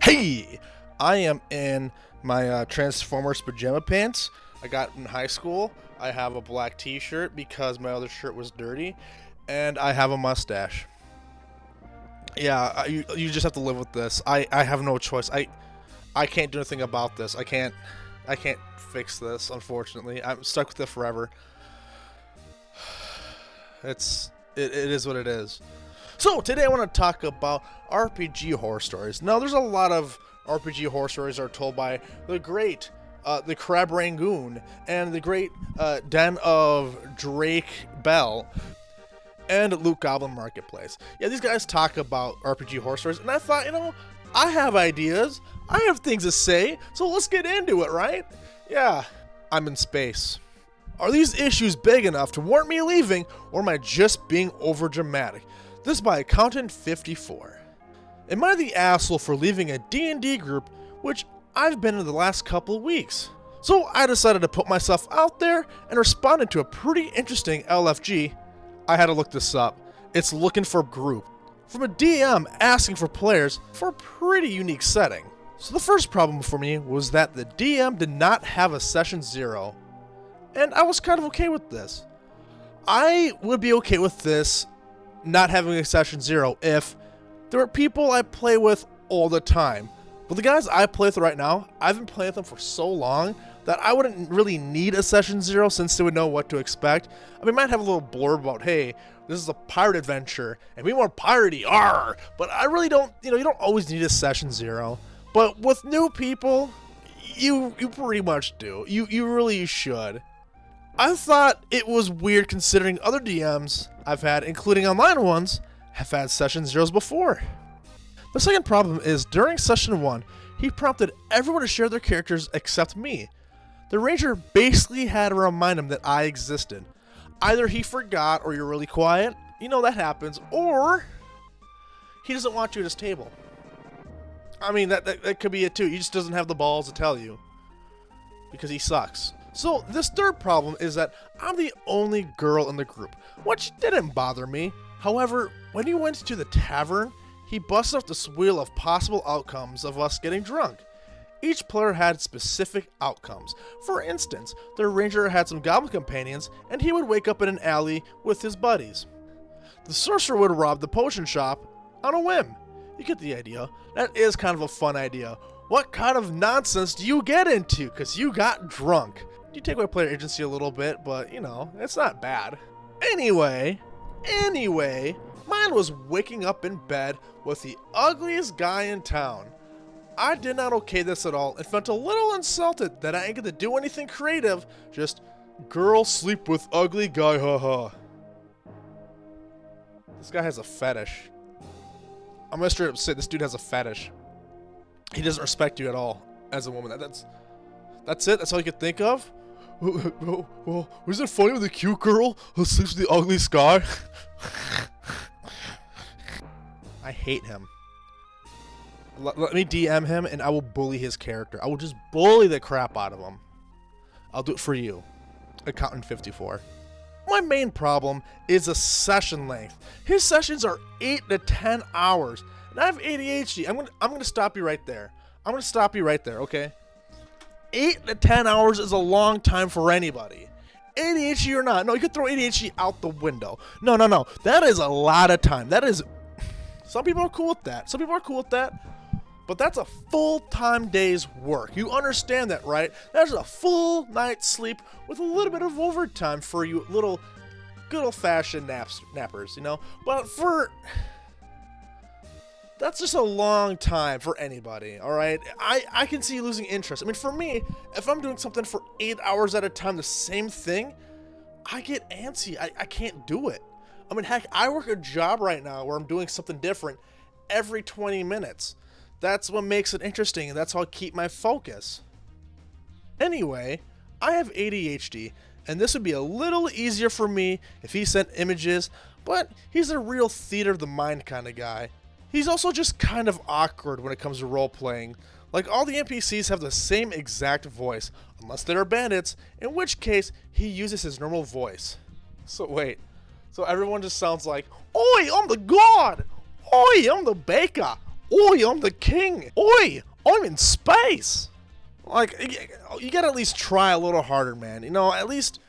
Hey, I am in my Transformers pajama pants. I got in high school. I have a black t-shirt because my other shirt was dirty, and I have a mustache. Yeah, you just have to live with this. I have no choice. I can't do anything about this. I can't fix this, unfortunately. I'm stuck with it forever. It is what it is. So today I want to talk about RPG horror stories. Now there's a lot of RPG horror stories that are told by the great the Crab Rangoon and the great Den of Drake Bell and Luke Goblin Marketplace. Yeah, these guys talk about RPG horror stories, and I thought, I have ideas. I have things to say, so let's get into it, right? Yeah, I'm in space. Are these issues big enough to warrant me leaving, or am I just being overdramatic? This is by Accountant54. Am I the asshole for leaving a D&D group, which I've been in the last couple of weeks? So I decided to put myself out there and responded to a pretty interesting LFG. I had to look this up. It's looking for group. From a DM asking for players for a pretty unique setting. So the first problem for me was that the DM did not have a session 0. And I was kind of okay with this. I would be okay with this not having a session 0 if there were people I play with all the time. But the guys I play with right now, I've been playing with them for so long that I wouldn't really need a session 0 since they would know what to expect. I mean, I might have a little blurb about, hey, this is a pirate adventure and be more piratey, but I really don't, you don't always need a session 0. But with new people, you pretty much do. You really should. I thought it was weird considering other DMs I've had, including online ones, have had session 0s before. The second problem is during session 1, he prompted everyone to share their characters except me. The ranger basically had to remind him that I existed. Either he forgot or you're really quiet, that happens, or he doesn't want you at his table. I mean, that could be it too. He just doesn't have the balls to tell you because he sucks. So this third problem is that I'm the only girl in the group, which didn't bother me. However, when he went to the tavern, he busted up this wheel of possible outcomes of us getting drunk. Each player had specific outcomes. For instance, the ranger had some goblin companions, and he would wake up in an alley with his buddies. The sorcerer would rob the potion shop on a whim. You get the idea. That is kind of a fun idea. What kind of nonsense do you get into because you got drunk? You take away player agency a little bit, but it's not bad. Anyway, mine was waking up in bed with the ugliest guy in town. I did not okay this at all and felt a little insulted that I ain't get to do anything creative, just girl sleep with ugly guy, haha. This guy has a fetish. I'm gonna straight up say this dude has a fetish. He doesn't respect you at all as a woman. That's it? That's all you could think of? Well, was it funny with the cute girl who sleeps with the ugly guy? I hate him. Let me DM him and I will bully his character. I will just bully the crap out of him. I'll do it for you. Accountant54. My main problem is the session length. His sessions are 8 to 10 hours. And I have ADHD. I'm gonna stop you right there. I'm gonna stop you right there, okay? 8 to 10 hours is a long time for anybody. ADHD or not. No, you could throw ADHD out the window. No. That is a lot of time. That is... Some people are cool with that. But that's a full-time day's work. You understand that, right? That's a full night's sleep with a little bit of overtime for you little good old-fashioned nappers, But that's just a long time for anybody, all right? I can see you losing interest. I mean, for me, if I'm doing something for 8 hours at a time, the same thing, I get antsy. I can't do it. I mean, heck, I work a job right now where I'm doing something different every 20 minutes. That's what makes it interesting, and that's how I keep my focus. Anyway, I have ADHD, and this would be a little easier for me if he sent images, but he's a real theater of the mind kind of guy. He's also just kind of awkward when it comes to role-playing. Like, all the NPCs have the same exact voice, unless they're bandits, in which case he uses his normal voice. So wait, so everyone just sounds like, "Oi, I'm the god! Oi, I'm the baker! Oi, I'm the king. Oi, I'm in space. Like, you gotta at least try a little harder, man. You know, at least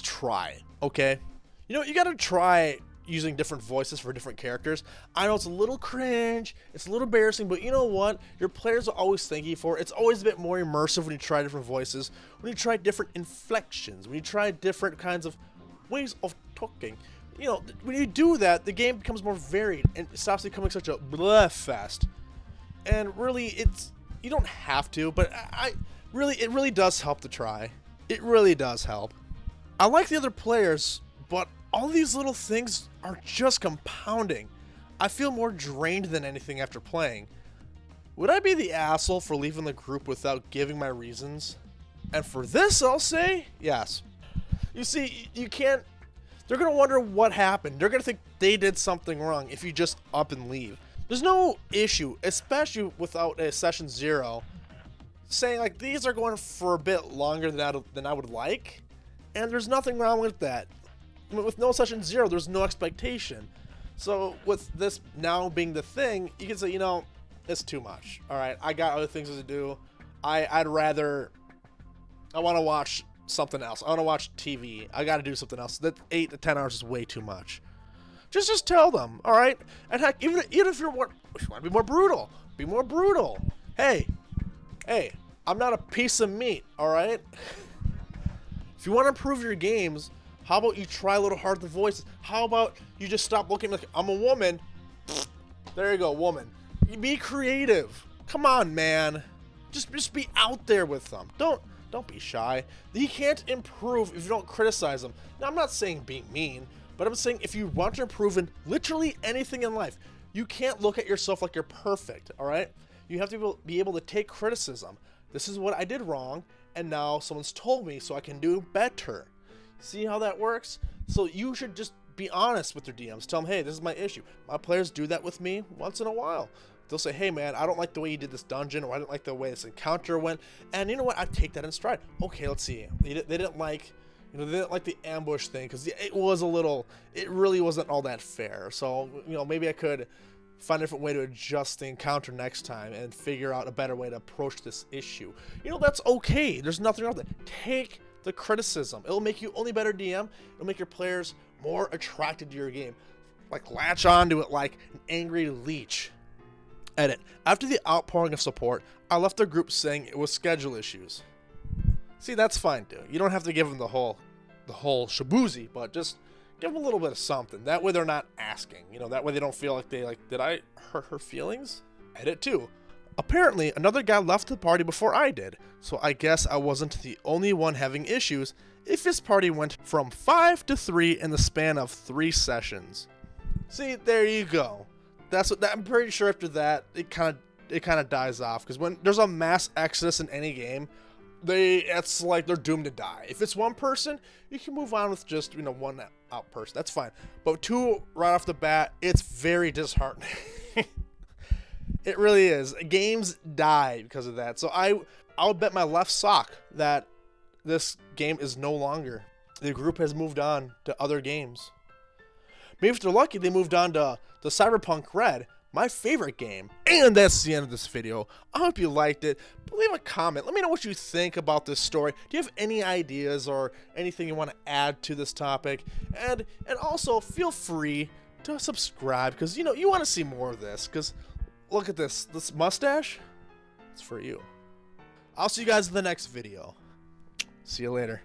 try, okay? You know, you gotta try using different voices for different characters. I know it's a little cringe, it's a little embarrassing, but you know what? Your players will always thank you for it. It's always a bit more immersive when you try different voices, when you try different inflections, when you try different kinds of ways of talking. You know, when you do that, the game becomes more varied and it stops becoming such a bleh fest. And really, you don't have to, but it really does help to try. It really does help. I like the other players, but all these little things are just compounding. I feel more drained than anything after playing. Would I be the asshole for leaving the group without giving my reasons? And for this, I'll say yes. You see, you can't. They're gonna wonder what happened. They're gonna think they did something wrong if you just up and leave. There's no issue, especially without a session 0, saying like these are going for a bit longer than I would like, and there's nothing wrong with that. With no session 0, there's no expectation. So with this now being the thing, you can say, you know, it's too much. All right, I got other things to do. I want to watch something else. I want to watch TV. I got to do something else. That 8 to 10 hours is way too much. Just tell them, all right? And heck, even if you want to be more brutal, be more brutal. Hey, I'm not a piece of meat, all right? If you want to improve your games, how about you try a little harder with the voices? How about you just stop looking like I'm a woman? There you go, woman. You be creative. Come on, man. Just be out there with them. Don't be shy. He can't improve if you don't criticize him. Now, I'm not saying being mean, but I'm saying if you want to improve in literally anything in life, you can't look at yourself like you're perfect, all right? You have to be able to take criticism. This is what I did wrong, and now someone's told me so I can do better. See how that works? So you should just be honest with your DMs. Tell them, hey, this is my issue. My players do that with me once in a while. They'll say, hey, man, I don't like the way you did this dungeon, or I didn't like the way this encounter went. And you know what? I take that in stride. Okay, let's see. They didn't like, they didn't like the ambush thing because it really wasn't all that fair. So, maybe I could find a different way to adjust the encounter next time and figure out a better way to approach this issue. That's okay. There's nothing wrong with it. Take the criticism. It'll make you only better DM. It'll make your players more attracted to your game. Like, latch onto it like an angry leech. Edit. After the outpouring of support, I left the group saying it was schedule issues. See, that's fine, dude. You don't have to give them the whole shaboozy, but just give them a little bit of something. That way they're not asking. That way they don't feel like did I hurt her feelings? Edit 2. Apparently, another guy left the party before I did, so I guess I wasn't the only one having issues if his party went from 5 to 3 in the span of 3 sessions. See, there you go. I'm pretty sure after that, it kind of dies off, because when there's a mass exodus in any game, it's like they're doomed to die. If it's one person, you can move on with just, one out person. That's fine. But 2 right off the bat, it's very disheartening. It really is. Games die because of that. So I would bet my left sock that this game is no longer. The group has moved on to other games. Maybe if they're lucky, they moved on to Cyberpunk Red, my favorite game. And that's the end of this video. I hope you liked it. Leave a comment. Let me know what you think about this story. Do you have any ideas or anything you want to add to this topic? And also, feel free to subscribe, because, you want to see more of this, because look at this mustache. It's for you. I'll see you guys in the next video. See you later.